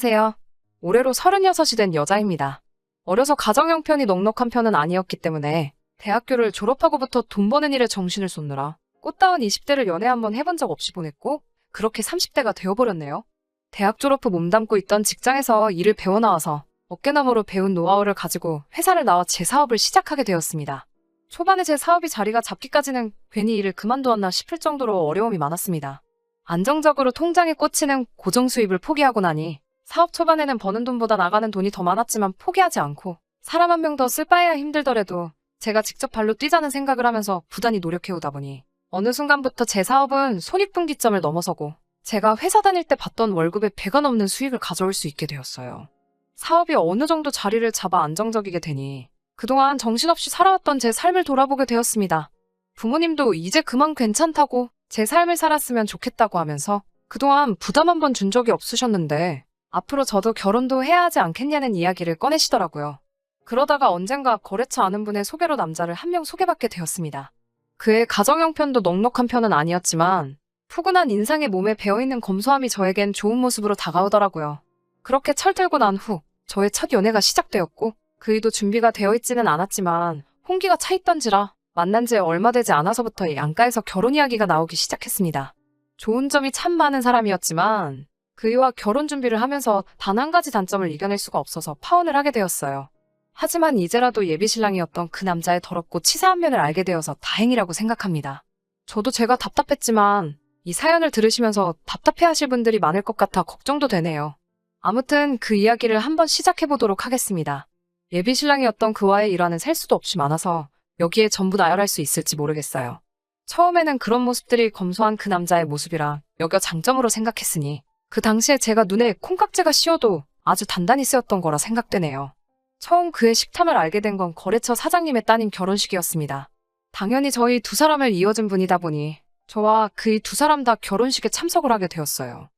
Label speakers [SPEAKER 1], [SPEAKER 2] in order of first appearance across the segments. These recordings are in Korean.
[SPEAKER 1] 안녕하세요. 올해로 36이 된 여자입니다. 어려서 가정 형편이 넉넉한 편은 아니었기 때문에 대학교를 졸업하고부터 돈 버는 일에 정신을 쏟느라 꽃다운 20대를 연애 한번 해본 적 없이 보냈고 그렇게 30대가 되어버렸네요. 대학 졸업 후 몸담고 있던 직장에서 일을 배워나와서 어깨너머로 배운 노하우를 가지고 회사를 나와 제 사업을 시작하게 되었습니다. 초반에 제 사업이 자리가 잡기까지는 괜히 일을 그만두었나 싶을 정도로 어려움이 많았습니다. 안정적으로 통장에 꽂히는 고정 수입을 포기하고 나니 사업 초반에는 버는 돈보다 나가는 돈이 더 많았지만 포기하지 않고 사람 한 명 더 쓸 바에야 힘들더라도 제가 직접 발로 뛰자는 생각을 하면서 부단히 노력해오다 보니 어느 순간부터 제 사업은 손익분기점을 넘어서고 제가 회사 다닐 때 받던 월급의 배가 넘는 수익을 가져올 수 있게 되었어요. 사업이 어느 정도 자리를 잡아 안정적이게 되니 그동안 정신없이 살아왔던 제 삶을 돌아보게 되었습니다. 부모님도 이제 그만 괜찮다고 제 삶을 살았으면 좋겠다고 하면서 그동안 부담 한 번 준 적이 없으셨는데 앞으로 저도 결혼도 해야 하지 않겠냐는 이야기를 꺼내시더라고요. 그러다가 언젠가 거래처 아는 분의 소개로 남자를 한 명 소개받게 되었습니다. 그의 가정 형편도 넉넉한 편은 아니었지만 푸근한 인상에 몸에 배어있는 검소함이 저에겐 좋은 모습으로 다가오더라고요. 그렇게 철들고 난 후 저의 첫 연애가 시작되었고 그이도 준비가 되어 있지는 않았지만 홍기가 차 있던지라 만난 지 얼마 되지 않아서부터 양가에서 결혼 이야기가 나오기 시작했습니다. 좋은 점이 참 많은 사람이었지만 그이와 결혼 준비를 하면서 단 한 가지 단점을 이겨낼 수가 없어서 파혼을 하게 되었어요. 하지만 이제라도 예비신랑이었던 그 남자의 더럽고 치사한 면을 알게 되어서 다행이라고 생각합니다. 저도 제가 답답했지만 이 사연을 들으시면서 답답해하실 분들이 많을 것 같아 걱정도 되네요. 아무튼 그 이야기를 한번 시작해보도록 하겠습니다. 예비신랑이었던 그와의 일화는 셀 수도 없이 많아서 여기에 전부 나열할 수 있을지 모르겠어요. 처음에는 그런 모습들이 검소한 그 남자의 모습이라 여겨 장점으로 생각했으니 그 당시에 제가 눈에 콩깍지가 씌어도 아주 단단히 쓰였던 거라 생각되네요. 처음 그의 식탐을 알게 된 건 거래처 사장님의 따님 결혼식이었습니다. 당연히 저희 두 사람을 이어준 분이다 보니 저와 그이 두 사람 다 결혼식에 참석을 하게 되었어요.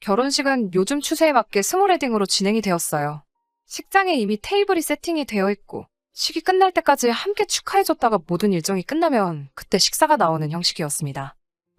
[SPEAKER 1] 결혼식은 요즘 추세에 맞게 스몰웨딩으로 진행이 되었어요. 식장에 이미 테이블이 세팅이 되어 있고 식이 끝날 때까지 함께 축하해줬다가 모든 일정이 끝나면 그때 식사가 나오는 형식이었습니다.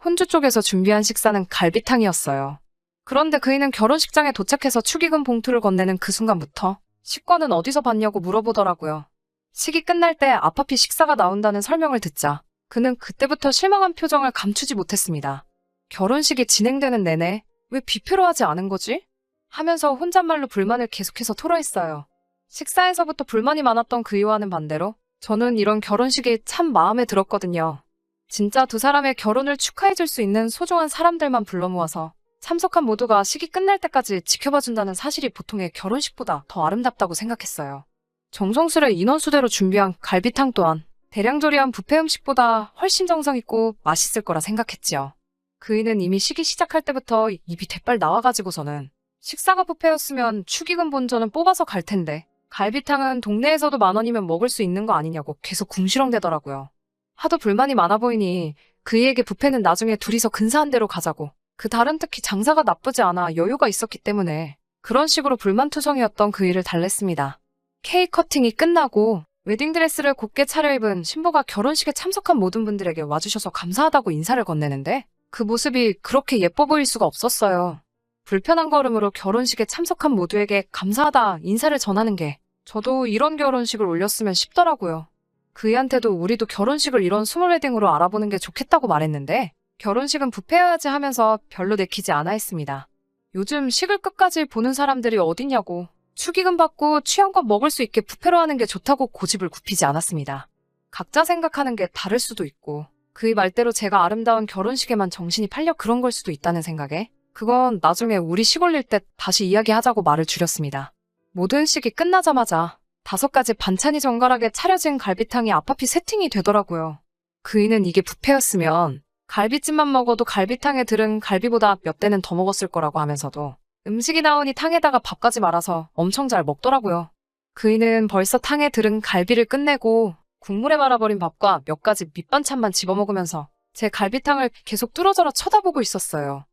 [SPEAKER 1] 혼주 쪽에서 준비한 식사는 갈비탕이었어요. 그런데 그이는 결혼식장에 도착해서 축의금 봉투를 건네는 그 순간부터 식권은 어디서 봤냐고 물어보더라고요. 식이 끝날 때 앞앞이 식사가 나온다는 설명을 듣자 그는 그때부터 실망한 표정을 감추지 못했습니다. 결혼식이 진행되는 내내 왜 뷔페로 하지 않은 거지? 하면서 혼잣말로 불만을 계속해서 토로했어요. 식사에서부터 불만이 많았던 그이와는 반대로 저는 이런 결혼식이 참 마음에 들었거든요. 진짜 두 사람의 결혼을 축하해줄 수 있는 소중한 사람들만 불러 모아서 참석한 모두가 식이 끝날 때까지 지켜봐준다는 사실이 보통의 결혼식보다 더 아름답다고 생각했어요. 정성스레 인원수대로 준비한 갈비탕 또한 대량 조리한 뷔페 음식보다 훨씬 정성있고 맛있을 거라 생각했지요. 그이는 이미 식이 시작할 때부터 입이 대빨 나와가지고서는 식사가 뷔페였으면 축의금 본전은 뽑아서 갈 텐데 갈비탕은 동네에서도 10,000원이면 먹을 수 있는 거 아니냐고 계속 궁시렁대더라고요. 하도 불만이 많아 보이니 그이에게 뷔페는 나중에 둘이서 근사한 데로 가자고 그 달은 특히 장사가 나쁘지 않아 여유가 있었기 때문에 그런 식으로 불만투성이었던 그이를 달랬습니다. 케이크 커팅이 끝나고 웨딩드레스를 곱게 차려입은 신부가 결혼식에 참석한 모든 분들에게 와주셔서 감사하다고 인사를 건네는데 그 모습이 그렇게 예뻐 보일 수가 없었어요. 불편한 걸음으로 결혼식에 참석한 모두에게 감사하다 인사를 전하는 게 저도 이런 결혼식을 올렸으면 싶더라고요. 그이한테도 우리도 결혼식을 이런 스몰웨딩으로 알아보는 게 좋겠다고 말했는데 결혼식은 뷔페여야지 하면서 별로 내키지 않아 했습니다. 요즘 식을 끝까지 보는 사람들이 어딨냐고 축의금 받고 취향껏 먹을 수 있게 뷔페로 하는 게 좋다고 고집을 굽히지 않았습니다. 각자 생각하는 게 다를 수도 있고 그의 말대로 제가 아름다운 결혼식에만 정신이 팔려 그런 걸 수도 있다는 생각에 그건 나중에 우리 식 올릴 때 다시 이야기하자고 말을 줄였습니다. 모든 식이 끝나자마자 5가지 반찬이 정갈하게 차려진 갈비탕이 앞앞이 세팅이 되더라고요. 그이는 이게 뷔페였으면 갈비찜만 먹어도 갈비탕에 들은 갈비보다 몇 대는 더 먹었을 거라고 하면서도 음식이 나오니 탕에다가 밥까지 말아서 엄청 잘 먹더라고요. 그이는 벌써 탕에 들은 갈비를 끝내고 국물에 말아버린 밥과 몇 가지 밑반찬만 집어먹으면서 제 갈비탕을 계속 뚫어져라 쳐다보고 있었어요.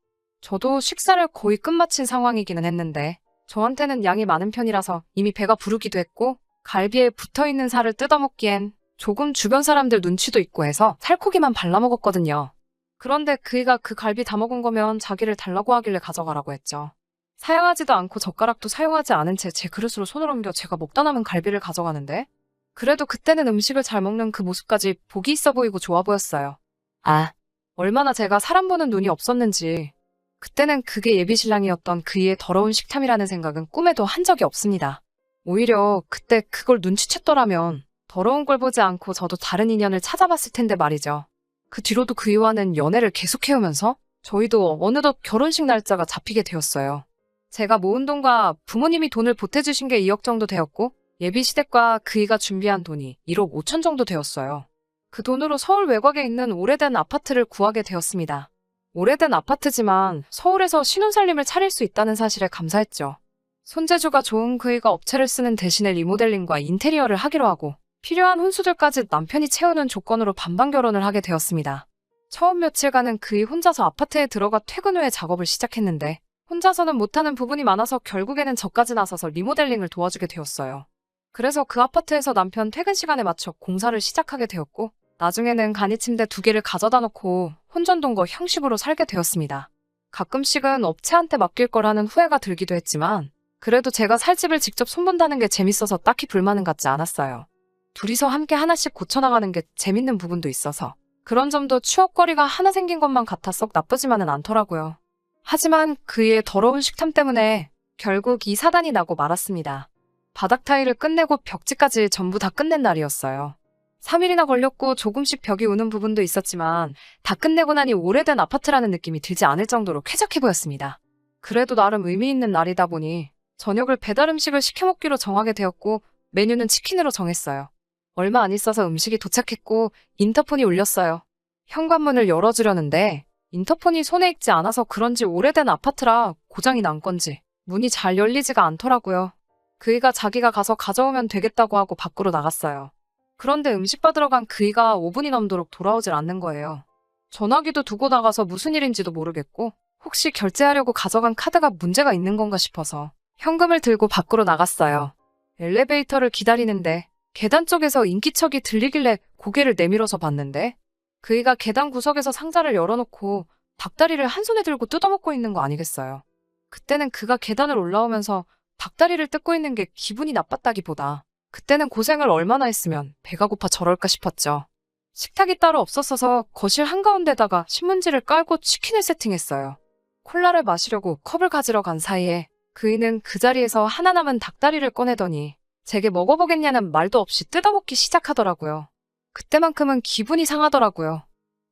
[SPEAKER 1] 저도 식사를 거의 끝마친 상황이기는 했는데 저한테는 양이 많은 편이라서 이미 배가 부르기도 했고 갈비에 붙어있는 살을 뜯어먹기엔 조금 주변 사람들 눈치도 있고 해서 살코기만 발라먹었거든요. 그런데 그이가 그 갈비 다 먹은 거면 자기를 달라고 하길래 가져가라고 했죠. 사양하지도 않고 젓가락도 사용하지 않은 채 제 그릇으로 손을 옮겨 제가 먹다 남은 갈비를 가져가는데 그래도 그때는 음식을 잘 먹는 그 모습까지 보기 있어 보이고 좋아 보였어요. 아, 얼마나 제가 사람 보는 눈이 없었는지 그때는 그게 예비신랑이었던 그이의 더러운 식탐이라는 생각은 꿈에도 한 적이 없습니다. 오히려 그때 그걸 눈치챘더라면 더러운 걸 보지 않고 저도 다른 인연을 찾아봤을 텐데 말이죠. 그 뒤로도 그이와는 연애를 계속해오면서 저희도 어느덧 결혼식 날짜가 잡히게 되었어요. 제가 모은 돈과 부모님이 돈을 보태주신 게 2억 정도 되었고 예비시댁과 그이가 준비한 돈이 1억 5천 정도 되었어요. 그 돈으로 서울 외곽에 있는 오래된 아파트를 구하게 되었습니다. 오래된 아파트지만 서울에서 신혼살림을 차릴 수 있다는 사실에 감사했죠. 손재주가 좋은 그이가 업체를 쓰는 대신에 리모델링과 인테리어를 하기로 하고 필요한 혼수들까지 남편이 채우는 조건으로 반반 결혼을 하게 되었습니다. 처음 며칠간은 그이 혼자서 아파트에 들어가 퇴근 후에 작업을 시작했는데 혼자서는 못하는 부분이 많아서 결국에는 저까지 나서서 리모델링을 도와주게 되었어요. 그래서 그 아파트에서 남편 퇴근 시간에 맞춰 공사를 시작하게 되었고 나중에는 간이침대 2개를 가져다 놓고 혼전동거 형식으로 살게 되었습니다. 가끔씩은 업체한테 맡길 거라는 후회가 들기도 했지만 그래도 제가 살 집을 직접 손본다는 게 재밌어서 딱히 불만은 갖지 않았어요. 둘이서 함께 하나씩 고쳐나가는 게 재밌는 부분도 있어서 그런 점도 추억거리가 하나 생긴 것만 같아 썩 나쁘지만은 않더라고요. 하지만 그의 더러운 식탐 때문에 결국 이 사단이 나고 말았습니다. 바닥 타일을 끝내고 벽지까지 전부 다 끝낸 날이었어요. 3일이나 걸렸고 조금씩 벽이 우는 부분도 있었지만 다 끝내고 나니 오래된 아파트라는 느낌이 들지 않을 정도로 쾌적해 보였습니다. 그래도 나름 의미 있는 날이다 보니 저녁을 배달 음식을 시켜 먹기로 정하게 되었고 메뉴는 치킨으로 정했어요. 얼마 안 있어서 음식이 도착했고 인터폰이 울렸어요. 현관문을 열어주려는데 인터폰이 손에 익지 않아서 그런지 오래된 아파트라 고장이 난 건지 문이 잘 열리지가 않더라고요. 그이가 자기가 가서 가져오면 되겠다고 하고 밖으로 나갔어요. 그런데 음식 받으러 간 그이가 5분이 넘도록 돌아오질 않는 거예요. 전화기도 두고 나가서 무슨 일인지도 모르겠고 혹시 결제하려고 가져간 카드가 문제가 있는 건가 싶어서 현금을 들고 밖으로 나갔어요. 엘리베이터를 기다리는데 계단 쪽에서 인기척이 들리길래 고개를 내밀어서 봤는데 그이가 계단 구석에서 상자를 열어놓고 닭다리를 한 손에 들고 뜯어먹고 있는 거 아니겠어요. 그때는 그가 계단을 올라오면서 닭다리를 뜯고 있는 게 기분이 나빴다기보다 그때는 고생을 얼마나 했으면 배가 고파 저럴까 싶었죠. 식탁이 따로 없었어서 거실 한가운데다가 신문지를 깔고 치킨을 세팅했어요. 콜라를 마시려고 컵을 가지러 간 사이에 그이는 그 자리에서 하나 남은 닭다리를 꺼내더니 제게 먹어보겠냐는 말도 없이 뜯어먹기 시작하더라고요. 그때만큼은 기분이 상하더라고요.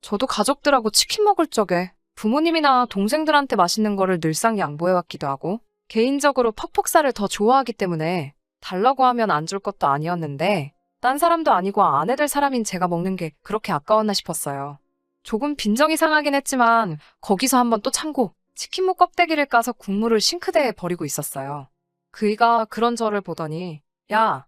[SPEAKER 1] 저도 가족들하고 치킨 먹을 적에 부모님이나 동생들한테 맛있는 거를 늘상 양보해왔기도 하고 개인적으로 퍽퍽살을 더 좋아하기 때문에 달라고 하면 안 줄 것도 아니었는데 딴 사람도 아니고 아내 될 사람인 제가 먹는 게 그렇게 아까웠나 싶었어요. 조금 빈정이 상하긴 했지만 거기서 한번 또 참고 치킨무 껍데기를 까서 국물을 싱크대에 버리고 있었어요. 그이가 그런 저를 보더니 야,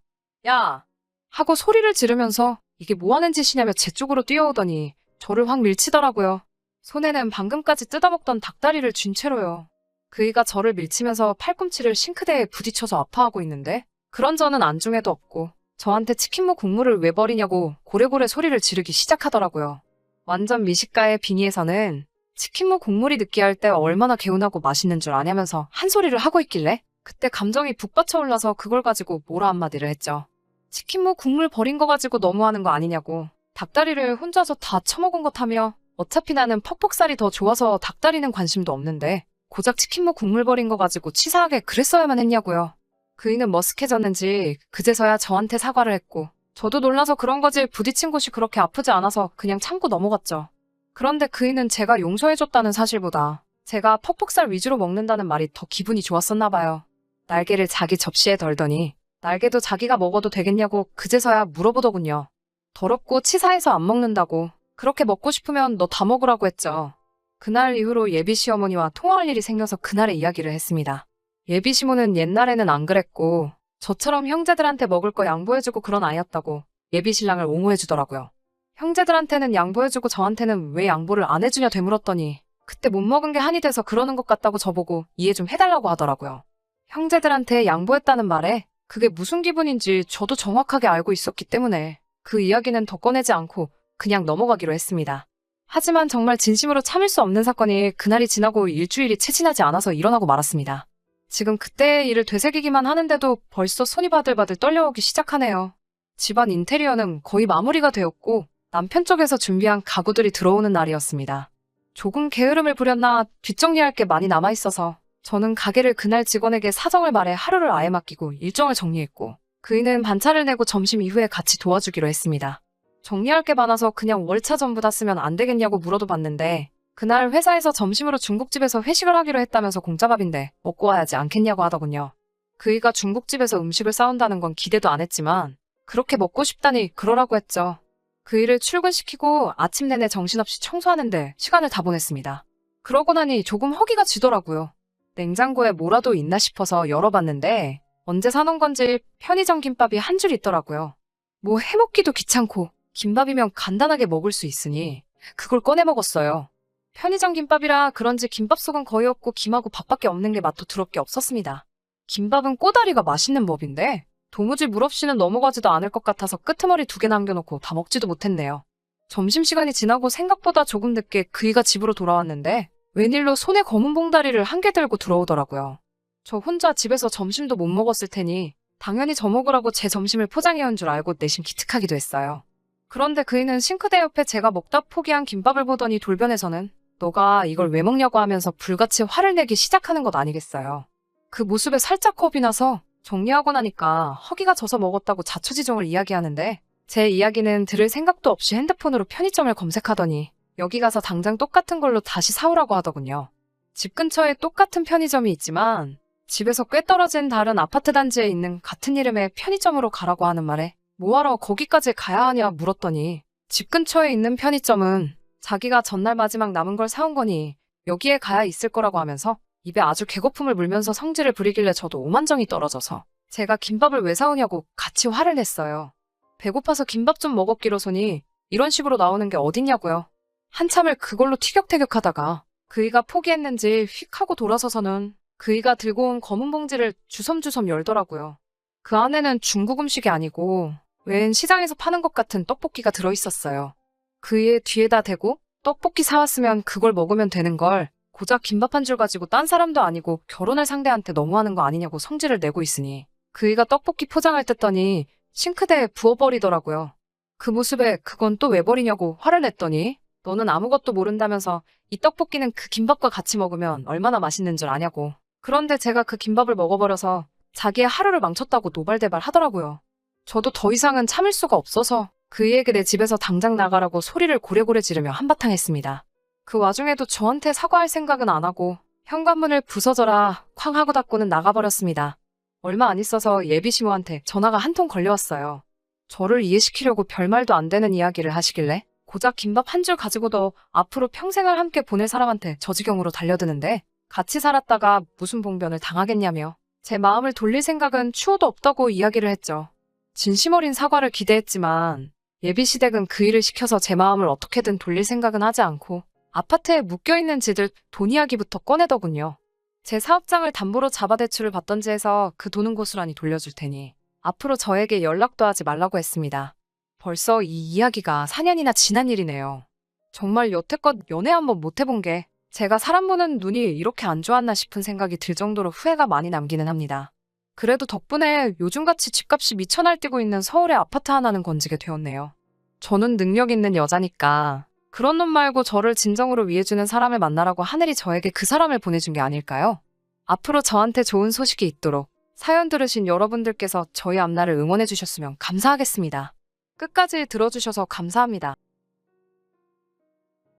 [SPEAKER 1] 야 하고 소리를 지르면서 이게 뭐하는 짓이냐며 제 쪽으로 뛰어오더니 저를 확 밀치더라고요. 손에는 방금까지 뜯어먹던 닭다리를 쥔 채로요. 그이가 저를 밀치면서 팔꿈치를 싱크대에 부딪혀서 아파하고 있는데 그런 저는 안중에도 없고 저한테 치킨무 국물을 왜 버리냐고 고래고래 소리를 지르기 시작하더라고요. 완전 미식가의 비니에서는 치킨무 국물이 느끼할 때 얼마나 개운하고 맛있는 줄 아냐면서 한 소리를 하고 있길래 그때 감정이 북받쳐 올라서 그걸 가지고 뭐라 한마디를 했죠. 치킨무 국물 버린 거 가지고 너무하는 거 아니냐고 닭다리를 혼자서 다 처먹은 것 하며 어차피 나는 퍽퍽살이 더 좋아서 닭다리는 관심도 없는데 고작 치킨무 국물 버린 거 가지고 치사하게 그랬어야만 했냐고요. 그이는 머쓱해졌는지 그제서야 저한테 사과를 했고 저도 놀라서 그런 거지 부딪힌 곳이 그렇게 아프지 않아서 그냥 참고 넘어갔죠. 그런데 그이는 제가 용서해줬다는 사실보다 제가 퍽퍽살 위주로 먹는다는 말이 더 기분이 좋았었나 봐요. 날개를 자기 접시에 덜더니 날개도 자기가 먹어도 되겠냐고 그제서야 물어보더군요. 더럽고 치사해서 안 먹는다고 그렇게 먹고 싶으면 너 다 먹으라고 했죠. 그날 이후로 예비 시어머니와 통화할 일이 생겨서 그날의 이야기를 했습니다. 예비 시모는 옛날에는 안 그랬고 저처럼 형제들한테 먹을 거 양보해주고 그런 아이였다고 예비 신랑을 옹호해주더라고요. 형제들한테는 양보해주고 저한테는 왜 양보를 안 해주냐 되물었더니 그때 못 먹은 게 한이 돼서 그러는 것 같다고 저보고 이해 좀 해달라고 하더라고요. 형제들한테 양보했다는 말에 그게 무슨 기분인지 저도 정확하게 알고 있었기 때문에 그 이야기는 더 꺼내지 않고 그냥 넘어가기로 했습니다. 하지만 정말 진심으로 참을 수 없는 사건이 그날이 지나고 일주일이 채 지나지 않아서 일어나고 말았습니다. 지금 그때의 일을 되새기기만 하는데도 벌써 손이 바들바들 떨려오기 시작하네요. 집안 인테리어는 거의 마무리가 되었고 남편 쪽에서 준비한 가구들이 들어오는 날이었습니다. 조금 게으름을 부렸나 뒷정리할 게 많이 남아있어서 저는 가게를 그날 직원에게 사정을 말해 하루를 아예 맡기고 일정을 정리했고 그이는 반차를 내고 점심 이후에 같이 도와주기로 했습니다. 정리할 게 많아서 그냥 월차 전부 다 쓰면 안 되겠냐고 물어도 봤는데 그날 회사에서 점심으로 중국집에서 회식을 하기로 했다면서 공짜밥인데 먹고 와야지 않겠냐고 하더군요. 그이가 중국집에서 음식을 싸온다는 건 기대도 안 했지만 그렇게 먹고 싶다니 그러라고 했죠. 그이를 출근시키고 아침 내내 정신없이 청소하는데 시간을 다 보냈습니다. 그러고 나니 조금 허기가 지더라고요. 냉장고에 뭐라도 있나 싶어서 열어봤는데 언제 사놓은 건지 편의점 김밥이 한 줄 있더라고요. 뭐 해먹기도 귀찮고 김밥이면 간단하게 먹을 수 있으니 그걸 꺼내 먹었어요. 편의점 김밥이라 그런지 김밥 속은 거의 없고 김하고 밥밖에 없는 게 맛도 더럽게 없었습니다. 김밥은 꼬다리가 맛있는 법인데 도무지 물 없이는 넘어가지도 않을 것 같아서 끄트머리 2개 남겨놓고 다 먹지도 못했네요. 점심시간이 지나고 생각보다 조금 늦게 그이가 집으로 돌아왔는데 웬일로 손에 검은 봉다리를 한 개 들고 들어오더라고요. 저 혼자 집에서 점심도 못 먹었을 테니 당연히 저 먹으라고 제 점심을 포장해온 줄 알고 내심 기특하기도 했어요. 그런데 그이는 싱크대 옆에 제가 먹다 포기한 김밥을 보더니 돌변해서는 너가 이걸 왜 먹냐고 하면서 불같이 화를 내기 시작하는 것 아니겠어요. 그 모습에 살짝 겁이 나서 정리하고 나니까 허기가 져서 먹었다고 자초지종을 이야기하는데 제 이야기는 들을 생각도 없이 핸드폰으로 편의점을 검색하더니 여기 가서 당장 똑같은 걸로 다시 사오라고 하더군요. 집 근처에 똑같은 편의점이 있지만 집에서 꽤 떨어진 다른 아파트 단지에 있는 같은 이름의 편의점으로 가라고 하는 말에 뭐하러 거기까지 가야 하냐 물었더니 집 근처에 있는 편의점은 자기가 전날 마지막 남은 걸 사온 거니 여기에 가야 있을 거라고 하면서 입에 아주 개거품을 물면서 성질을 부리길래 저도 오만정이 떨어져서 제가 김밥을 왜 사오냐고 같이 화를 냈어요. 배고파서 김밥 좀 먹었기로서니 이런 식으로 나오는 게 어딨냐고요. 한참을 그걸로 티격태격하다가 그이가 포기했는지 휙 하고 돌아서서는 그이가 들고 온 검은 봉지를 주섬주섬 열더라고요. 그 안에는 중국 음식이 아니고 웬 시장에서 파는 것 같은 떡볶이가 들어있었어요. 그이의 뒤에다 대고 떡볶이 사왔으면 그걸 먹으면 되는 걸 고작 김밥 한 줄 가지고 딴 사람도 아니고 결혼할 상대한테 너무하는 거 아니냐고 성질을 내고 있으니 그이가 떡볶이 포장을 뜯더니 싱크대에 부어버리더라고요. 그 모습에 그건 또 왜 버리냐고 화를 냈더니 너는 아무것도 모른다면서 이 떡볶이는 그 김밥과 같이 먹으면 얼마나 맛있는 줄 아냐고. 그런데 제가 그 김밥을 먹어버려서 자기의 하루를 망쳤다고 노발대발 하더라고요. 저도 더 이상은 참을 수가 없어서 그이에게 내 집에서 당장 나가라고 소리를 고래고래 지르며 한바탕 했습니다. 그 와중에도 저한테 사과할 생각은 안 하고 현관문을 부서져라 쾅 하고 닫고는 나가버렸습니다. 얼마 안 있어서 예비시모한테 전화가 한 통 걸려왔어요. 저를 이해시키려고 별말도 안 되는 이야기를 하시길래 고작 김밥 한 줄 가지고도 앞으로 평생을 함께 보낼 사람한테 저 지경으로 달려드는데 같이 살았다가 무슨 봉변을 당하겠냐며 제 마음을 돌릴 생각은 추호도 없다고 이야기를 했죠. 진심 어린 사과를 기대했지만 예비시댁은 그 일을 시켜서 제 마음을 어떻게든 돌릴 생각은 하지 않고 아파트에 묶여있는 지들 돈 이야기부터 꺼내더군요. 제 사업장을 담보로 자바대출을 받던지 해서 그 돈은 고스란히 돌려줄 테니 앞으로 저에게 연락도 하지 말라고 했습니다. 벌써 이 이야기가 4년이나 지난 일이네요. 정말 여태껏 연애 한번 못 해본 게 제가 사람 보는 눈이 이렇게 안 좋았나 싶은 생각이 들 정도로 후회가 많이 남기는 합니다. 그래도 덕분에 요즘같이 집값이 미쳐 날뛰고 있는 서울의 아파트 하나는 건지게 되었네요. 저는 능력 있는 여자니까 그런 놈 말고 저를 진정으로 위해주는 사람을 만나라고 하늘이 저에게 그 사람을 보내준 게 아닐까요? 앞으로 저한테 좋은 소식이 있도록 사연 들으신 여러분들께서 저희 앞날을 응원해 주셨으면 감사하겠습니다. 끝까지 들어주셔서 감사합니다.